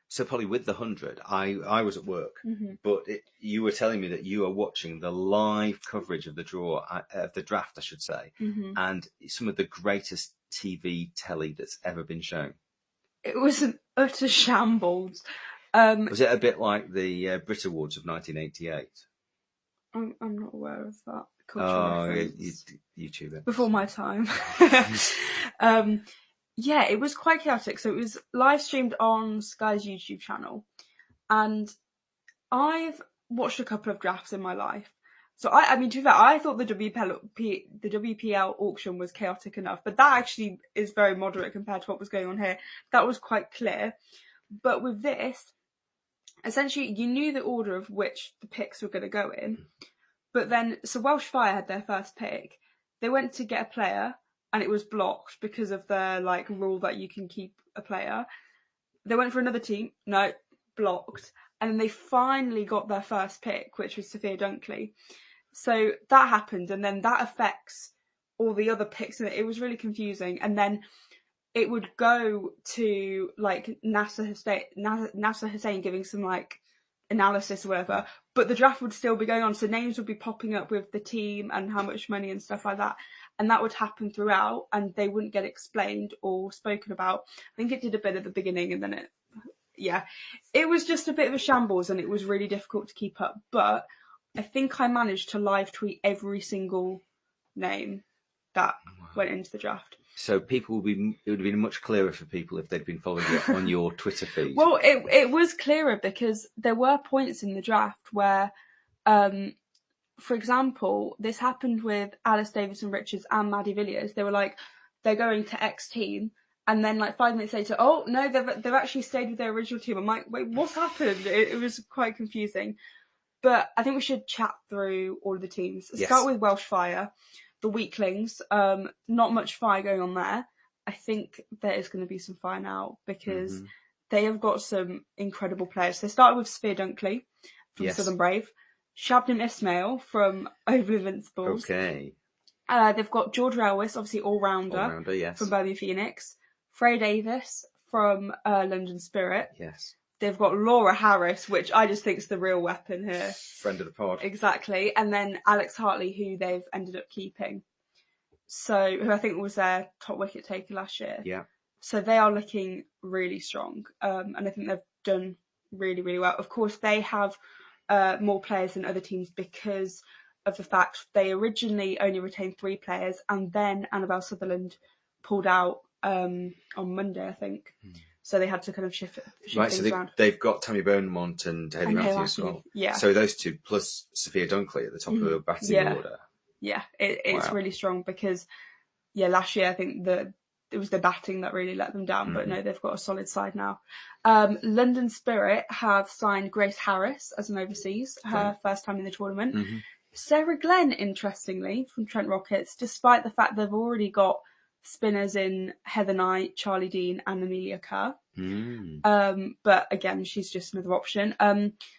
So Polly, with the 100, I was at work, but you were telling me that you are watching the live coverage of the draft, I should say, and some of the greatest TV telly that's ever been shown. It was an utter shambles. Was it a bit like the Brit Awards of 1988? I'm not aware of that. YouTube it. Before my time. Yeah, it was quite chaotic. So it was live streamed on Sky's YouTube channel. And I've watched a couple of drafts in my life. So I mean, to be fair, I thought the WPL auction was chaotic enough, but that actually is very moderate compared to what was going on here. That was quite clear. But with this, essentially, you knew the order of which the picks were going to go in. But then, so Welsh Fire had their first pick. They went to get a player, and it was blocked because of their rule that you can keep a player. They went for another team, no, blocked. And then they finally got their first pick, which was Sophia Dunkley. So that happened, and then that affects all the other picks, and it was really confusing. And then it would go to Nasser Hussain giving some analysis or whatever, but the draft would still be going on, so names would be popping up with the team and how much money and stuff like that, and that would happen throughout, and they wouldn't get explained or spoken about. I think it did a bit at the beginning, and then it was just a bit of a shambles, and it was really difficult to keep up, but I think I managed to live tweet every single name that went into the draft. So it would have been much clearer for people if they'd been following it on your Twitter feed. Well, it was clearer because there were points in the draft where, for example, this happened with Alice Davidson-Richards and Maddie Villiers. They were they're going to X team, and then 5 minutes later, oh no, they've actually stayed with their original team. I'm like, wait, what's happened? It was quite confusing. But I think we should chat through all of the teams. Yes. Start with Welsh Fire. The weaklings, not much fire going on there. I think there is going to be some fire now because they have got some incredible players. They started with Sophia Dunkley from Southern Brave, Shabnim Ismail from Overly Invincibles. Okay. They've got Georgia Elwiss, obviously all-rounder yes. from Birmingham Phoenix, Freya Davies from London Spirit. Yes. They've got Laura Harris, which I just think is the real weapon here. Friend of the pod. Exactly. And then Alex Hartley, who they've ended up keeping. So, who I think was their top wicket taker last year. Yeah. So they are looking really strong. And I think they've done really, really well. Of course, they have more players than other teams because of the fact they originally only retained 3 players, and then Annabelle Sutherland pulled out on Monday, I think. So they had to kind of shift things around. They've got Tammy Beaumont and Hayley Matthews as well. Yeah. So those two, plus Sophia Dunkley at the top of the batting order. Yeah, it's really strong because, last year I think it was the batting that really let them down, but no, they've got a solid side now. London Spirit have signed Grace Harris as an overseas, her first time in the tournament. Sarah Glenn, interestingly, from Trent Rockets, despite the fact they've already got spinners in Heather Knight, Charlie Dean and Amelia Kerr. But again, she's just another option.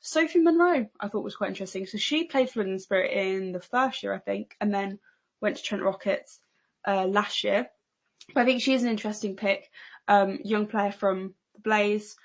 Sophie Munro, I thought was quite interesting. So she played for London Spirit in the first year, I think, and then went to Trent Rockets last year. But I think she is an interesting pick. Young player from the Blaze.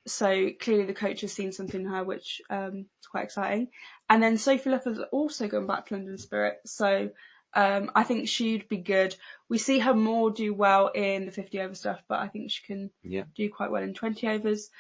So clearly the coach has seen something in her, which is quite exciting. And then Sophie Luff has also gone back to London Spirit. So I think she'd be good. We see her more do well in the 50 over stuff, but I think she can do quite well in 20 overs.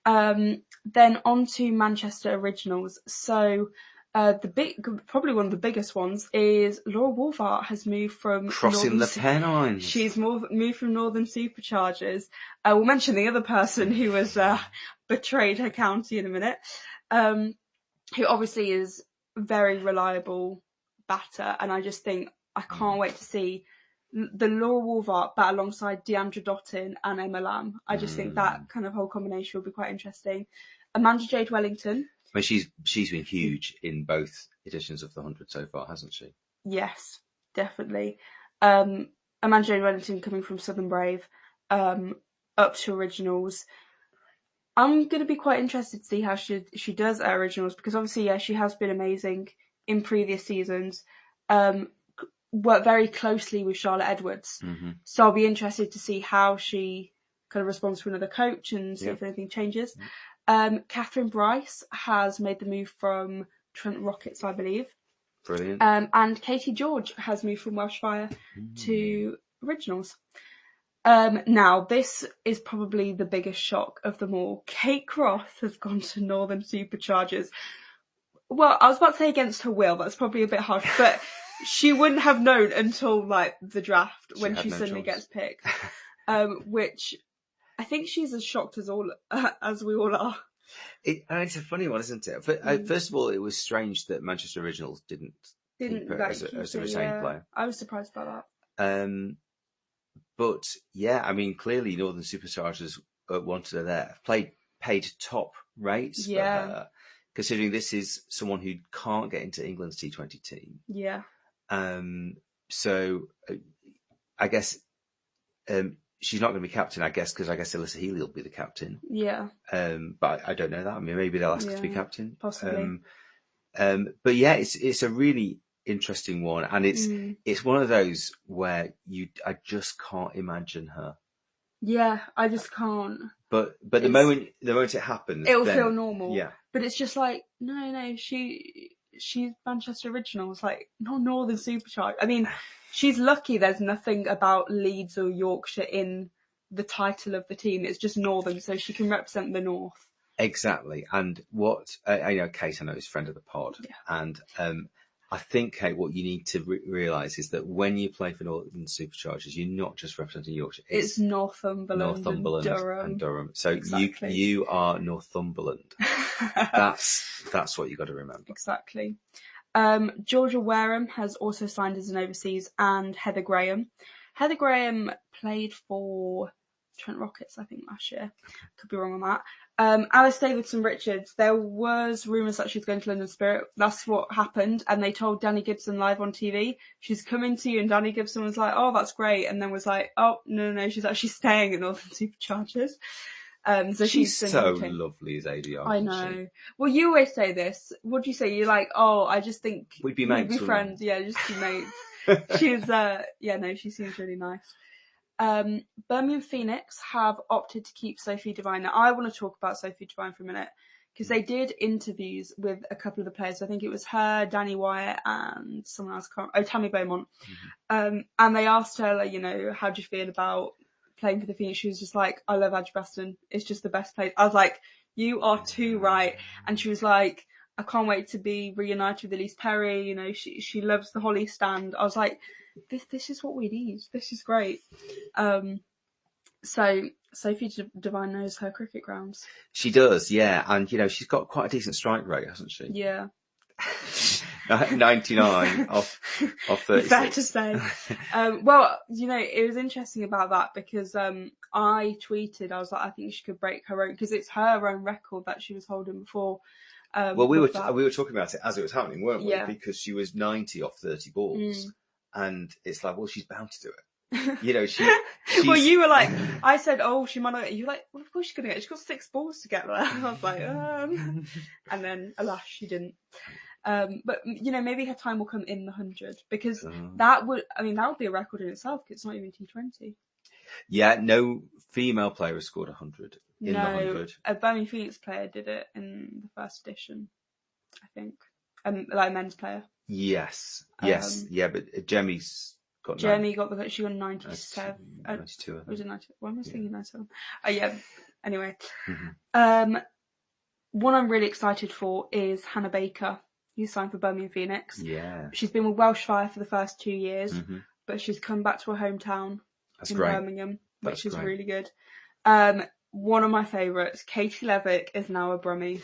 Then on to Manchester Originals. So probably one of the biggest ones is Laura Wolvaardt has moved from crossing the Pennines. She's moved from Northern Superchargers. We'll mention the other person who was betrayed her county in a minute, who obviously is very reliable batter, and I just think I can't wait to see the Laura Wolvaardt bat alongside Deandra Dottin and Emma Lamb. I just think that kind of whole combination will be quite interesting. Amanda Jade-Wellington. I mean, she's been huge in both editions of the 100 so far, hasn't she? Yes, definitely. Amanda Jade-Wellington coming from Southern Brave up to Originals. I'm going to be quite interested to see how she does at Originals, because obviously, she has been amazing in previous seasons. Worked very closely with Charlotte Edwards. So I'll be interested to see how she kind of responds to another coach and see if anything changes. Kathryn Bryce has made the move from Trent Rockets, I believe. Brilliant. And Katie George has moved from Welsh Fire to Originals. Now, this is probably the biggest shock of them all. Kate Cross has gone to Northern Superchargers. Well, I was about to say against her will. That's probably a bit harsh, but she wouldn't have known until like the draft when she suddenly gets picked. Which I think she's as shocked as we all are. It's a funny one, isn't it? First of all, it was strange that Manchester Originals didn't keep her as a retained player. I was surprised by that. But yeah, I mean, clearly Northern Superchargers wanted her there. Paid top rates for her, considering this is someone who can't get into England's T20 team. Yeah. So I guess she's not going to be captain, I guess, because I guess Alyssa Healy will be the captain. Yeah. But I don't know that. I mean, maybe they'll ask her to be captain. Possibly. But yeah, it's a really interesting one, and it's one of those where I just can't imagine her. Yeah, I just can't. But the moment it happens, it'll feel normal. Yeah. But it's just like no, she's Manchester Originals, like not Northern Supercharged. I mean, she's lucky there's nothing about Leeds or Yorkshire in the title of the team. It's just Northern, so she can represent the North. Exactly. And what Kate, I know, is friend of the pod, and I think, Kate, what you need to realise is that when you play for Northern Superchargers, you're not just representing Yorkshire. It's Northumberland and Durham. So exactly. you are Northumberland. That's what you got to remember. Exactly. Georgia Wareham has also signed as an overseas, and Heather Graham. Heather Graham played for Trent Rockets, I think, last year. Could be wrong on that. Alice Davidson-Richards, there was rumours that she was going to London Spirit. That's what happened, and they told Danni Gibson live on TV, she's coming to you, and Danni Gibson was like, oh, that's great, and then was like, oh, no, she's actually staying at Northern Superchargers. So she's so lovely as ADR. I know. Well, you always say this. What do you say? You're like, oh, I just think we'd be mates. We'd be friends. Yeah, just be mates. She's, she seems really nice. Birmingham Phoenix have opted to keep Sophie Devine. Now, I want to talk about Sophie Devine for a minute, because they did interviews with a couple of the players. I think it was her, Danny Wyatt, and someone else. Tammy Beaumont. And they asked her, like, how do you feel about playing for the Phoenix? She was just like, I love Edgbaston. It's just the best place. I was like, you are too right. And she was like, I can't wait to be reunited with Elise Perry. She loves the Holly stand. I was like, this is what we need. This is great. So Sophie Devine knows her cricket grounds. She does, yeah. And, she's got quite a decent strike rate, hasn't she? Yeah. 99 off 36. Fair to say. Well, it was interesting about that because I tweeted, I was like, I think she could break her own, because it's her own record that she was holding before. Well, we were talking about it as it was happening, weren't we? Yeah. Because she was 90 off 30 balls. And it's like, well, she's bound to do it. She's... Well, you were like, I said, oh, she might not get. You're like, well, of course she's going to get. She's got 6 balls to get there. I was like, And then, alas, she didn't. But, maybe her time will come in the 100, because that would be a record in itself, because it's not even T20. Yeah, no female player has scored 100 in the 100. A Birmingham Phoenix player did it in the first edition, I think. Like a men's player. Yes, yeah, but Jemmy's got. Jemmy she got 97. 92. Was it 90? What am I thinking? 97. Yeah. Anyway, one I'm really excited for is Hannah Baker, who's signed for Birmingham Phoenix. Yeah. She's been with Welsh Fire for the first 2 years, but she's come back to her hometown in Birmingham, which is really good. One of my favourites, Katie Levick, is now a Brummie.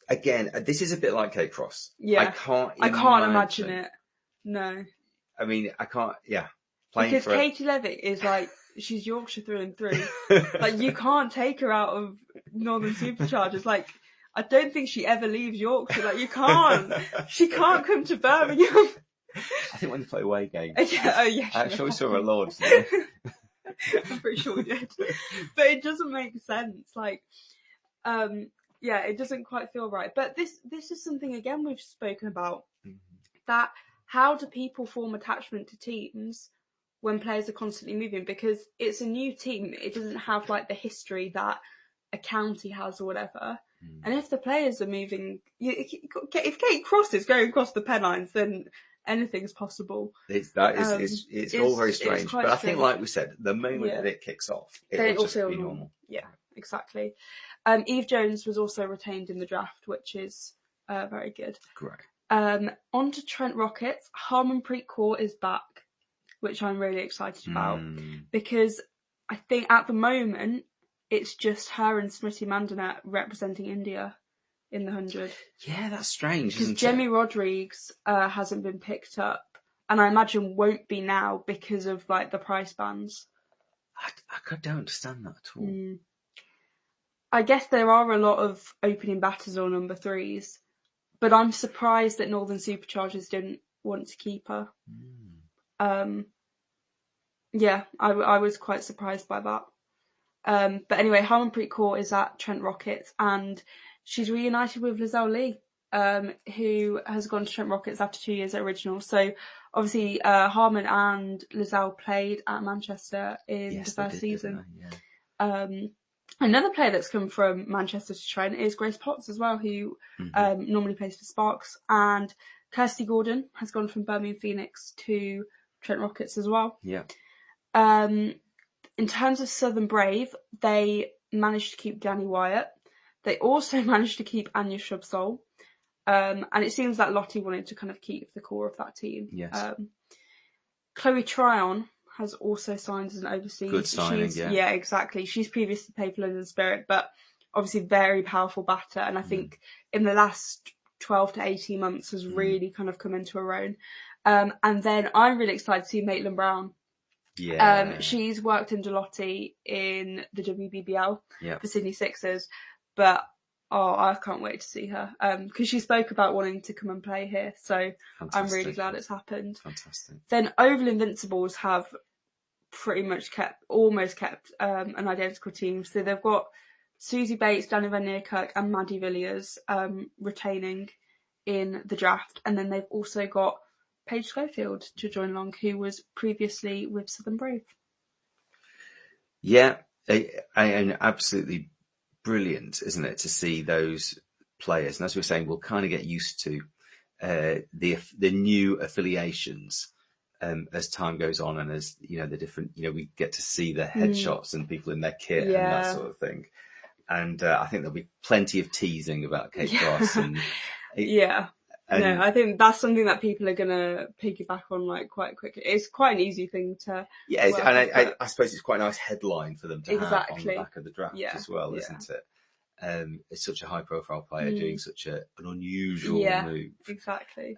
Again, this is a bit like Kate Cross. Yeah. I can't imagine it. No. I mean, I can't, Because Katie Levick is like, she's Yorkshire through and through. Like, you can't take her out of Northern Superchargers. Like, I don't think she ever leaves Yorkshire. Like, you can't. She can't come to Birmingham. I think when they play away games. Yeah. I actually saw her Lords. I'm pretty sure we did. But it doesn't make sense. Like, it doesn't quite feel right. But this is something, again, we've spoken about. That how do people form attachment to teams when players are constantly moving, because it's a new team. It doesn't have like the history that a county has or whatever. And if the players are moving, if Kate Cross is going across the Pennines, then anything's possible. It's all very strange. But I think, like we said, the moment that it kicks off, it'll just be normal. Yeah, exactly. Eve Jones was also retained in the draft, which is very good. Great. On to Trent Rockets. Harmanpreet Kaur is back, which I'm really excited about, because I think at the moment it's just her and Smriti Mandana representing India in the 100. Yeah, that's strange, isn't it? Because Jemmy Rodrigues hasn't been picked up, and I imagine won't be now because of like the price bands. I don't understand that at all. I guess there are a lot of opening batters or number 3s, but I'm surprised that Northern Superchargers didn't want to keep her. Yeah, I was quite surprised by that. But anyway, Harmanpreet Kaur is at Trent Rockets, and she's reunited with Lizelle Lee, who has gone to Trent Rockets after 2 years at Original. So obviously, Harman and Lizelle played at Manchester in the first season. Another player that's come from Manchester to Trent is Grace Potts as well, who normally plays for Sparks. And Kirstie Gordon has gone from Birmingham Phoenix to Trent Rockets as well. Yeah. In terms of Southern Brave, they managed to keep Danni Wyatt. They also managed to keep Anya Shrubsole. And it seems that Lottie wanted to kind of keep the core of that team. Yes. Chloe Tryon has also signed as an overseas. Good signing, Yeah, exactly. She's previously played for London Spirit, but obviously very powerful batter. And I think in the last 12 to 18 months has really kind of come into her own. And then I'm really excited to see Maitlan Brown. Yeah. She's worked under Lottie in the WBBL for Sydney Sixers, but I can't wait to see her because she spoke about wanting to come and play here. So fantastic. I'm really glad it's happened. Fantastic. Then Oval Invincibles have pretty much almost kept an identical team. So they've got Suzie Bates, Danni Van Neerkerk and Maddie Villiers retaining in the draft. And then they've also got Paige Schofield to join along, who was previously with Southern Brave. Yeah, and absolutely brilliant, isn't it, to see those players? And as we were saying, we'll kind of get used to the new affiliations as time goes on, and as the different, we get to see their headshots and people in their kit and that sort of thing. And I think there'll be plenty of teasing about Kate Cross and no, I think that's something that people are going to piggyback on like quite quickly. It's quite an easy thing to I suppose it's quite a nice headline for them to have on the back of the draft as well, isn't it? It's such a high-profile player doing such an unusual move. Exactly.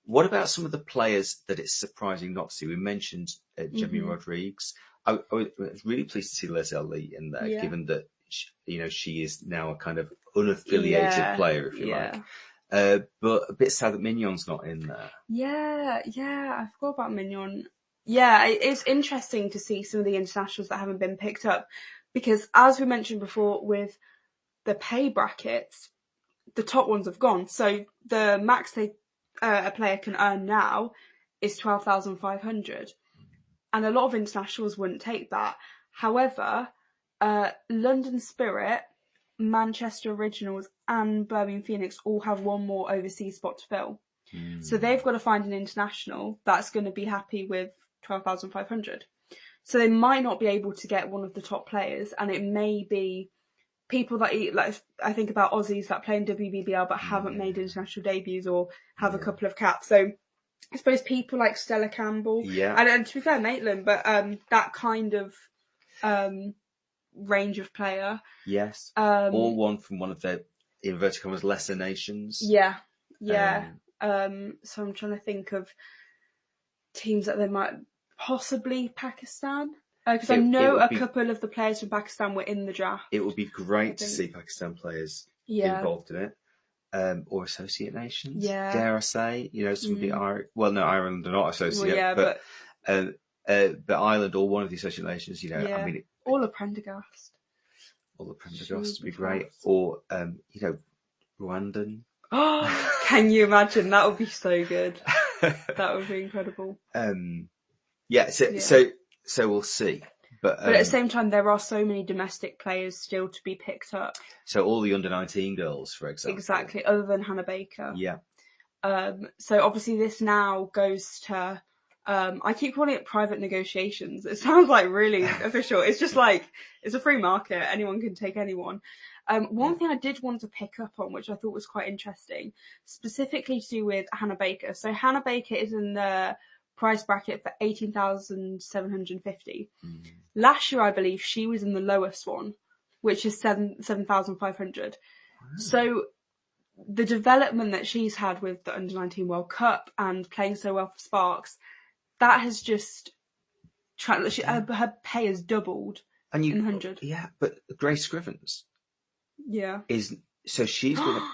What about some of the players that it's surprising not to see? We mentioned Jemmy Rodrigues. I was really pleased to see Lizelle Lee in there, given that she is now a kind of unaffiliated player, if you like. But a bit sad that Mignon's not in there. Yeah, I forgot about Mignon. Yeah, it's interesting to see some of the internationals that haven't been picked up, because as we mentioned before with the pay brackets, the top ones have gone. So the max a player can earn now is 12,500, and a lot of internationals wouldn't take that. However, London Spirit, Manchester Originals and Birmingham Phoenix all have one more overseas spot to fill. So they've got to find an international that's going to be happy with 12,500. So they might not be able to get one of the top players, and it may be people that I think about Aussies that play in WBBL but haven't made international debuts or have a couple of caps. So I suppose people like Stella Campbell and to be fair, Maitlan, but that kind of range of player. Yes. All one from one of the inverted commas lesser nations. Yeah. So I'm trying to think of teams that they might possibly Pakistan. Because I know a couple of the players from Pakistan were in the draft. It would be great to see Pakistan players involved in it. Or associate nations, dare I say. Some of the Ireland are not associate, but Ireland or one of the associate nations, I mean... All of Prendergast. All of Prendergast would be great. Or, Rwandan. Can you imagine? That would be so good. That would be incredible. Yeah, so we'll see. But at the same time, there are so many domestic players still to be picked up. So all the under-19 girls, for example. Exactly, other than Hannah Baker. Yeah. So obviously this now goes to, I keep calling it private negotiations. It sounds like really official. It's just like, it's a free market. Anyone can take anyone. One thing I did want to pick up on, which I thought was quite interesting, specifically to do with Hannah Baker. So Hannah Baker is in the price bracket for 18,750. Last year, I believe she was in the lowest one, which is 7,500. So the development that she's had with the Under-19 World Cup and playing so well for Sparks, that has just her pay has doubled in 100. Yeah, but Grace Scrivens. Yeah. She's gonna.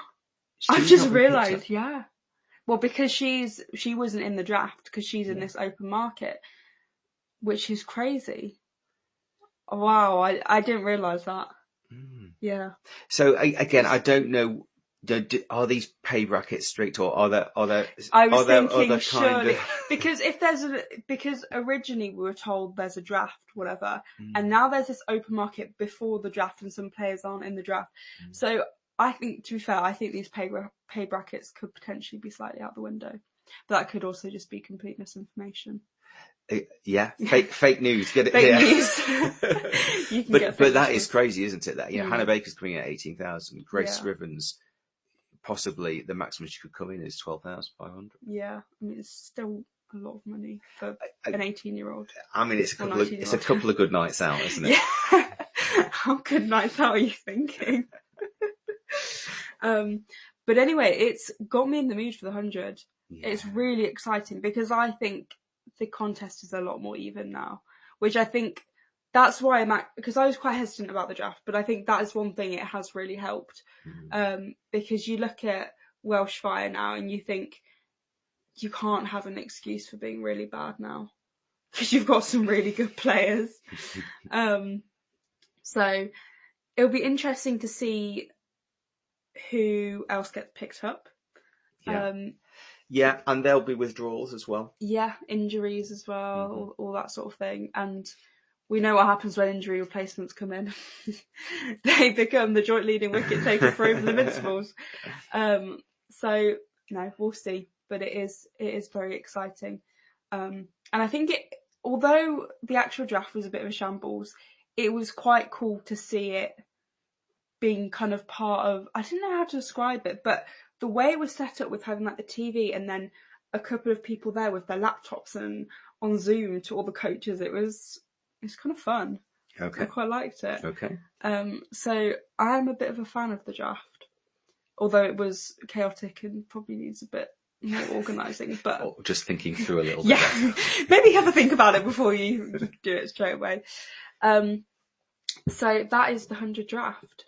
I've just realised, yeah. Well, because she wasn't in the draft because she's in this open market, which is crazy. Wow, I didn't realise that. Yeah. So again, I don't know. Are these pay brackets strict, or are there? I was thinking other surely kind of... because originally we were told there's a draft, whatever, and now there's this open market before the draft, and some players aren't in the draft. So I think, to be fair, I think these pay brackets could potentially be slightly out the window, but that could also just be complete misinformation. Yeah, fake news. Get it? Fake news. You can but that is crazy, isn't it? That Hannah Baker's coming in at 18,000. Grace Scrivens, possibly the maximum she could come in is 12,500. Yeah, I mean it's still a lot of money for an 18-year-old. I mean it's a couple of good nights out, isn't it? Yeah. How good nights out are you thinking? But anyway, it's got me in the mood for the 100. Yeah. It's really exciting because I think the contest is a lot more even now, which I think that's why because I was quite hesitant about the draft, but I think that is one thing it has really helped. Because you look at Welsh Fire now and you think you can't have an excuse for being really bad now because you've got some really good players. So it'll be interesting to see who else gets picked up. Yeah, and there'll be withdrawals as well. Yeah, injuries as well, all that sort of thing. And we know what happens when injury replacements come in. They become the joint leading wicket taker for over the Invincibles. So, no, we'll see. But it is very exciting. And I think although the actual draft was a bit of a shambles, it was quite cool to see it being kind of part of, I don't know how to describe it, but the way it was set up with having like the TV and then a couple of people there with their laptops and on Zoom to all the coaches, it's kind of fun. Okay. I quite liked it. Okay. So I'm a bit of a fan of the draft, although it was chaotic and probably needs a bit more organising. But just thinking through a little bit. Yeah, maybe have a think about it before you do it straight away. So that is the 100 draft.